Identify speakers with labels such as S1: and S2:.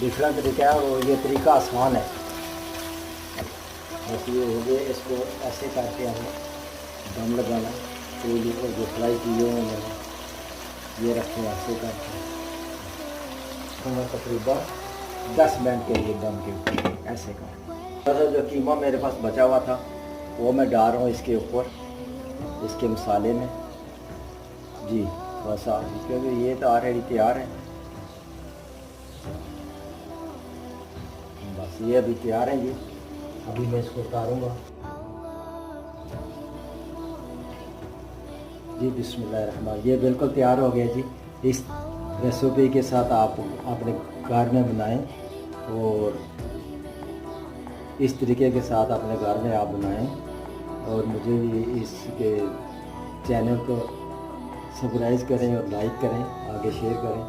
S1: दूसरा तरीका है और ये तरीका आसान है। बस ये हो गया, इसको ऐसे करके हमें दम लगाना। तो ये जो फ्राई किए हुए मैंने ये रखे ऐसे करके हमें तकरीबन 10 मिनट के लिए दम के ऊपर ऐसे कर। जो कीमा मेरे पास बचा हुआ था वो मैं डाल रहा हूँ इसके ऊपर, इसके मसाले में जी थोड़ा सा, क्योंकि ये तो ऑलरेडी तैयार है। बस ये अभी तैयार है जी, अभी मैं इसको उतारूँगा जी। बिस्मिल्लाहिर्रहमानिर्रहीम। ये बिल्कुल तैयार हो गया जी। इस रेसिपी के साथ आप अपने घर में बनाएं और इस तरीके के साथ अपने घर में आप बनाएं और मुझे भी इसके चैनल को सब्सक्राइब करें और लाइक करें, आगे शेयर करें।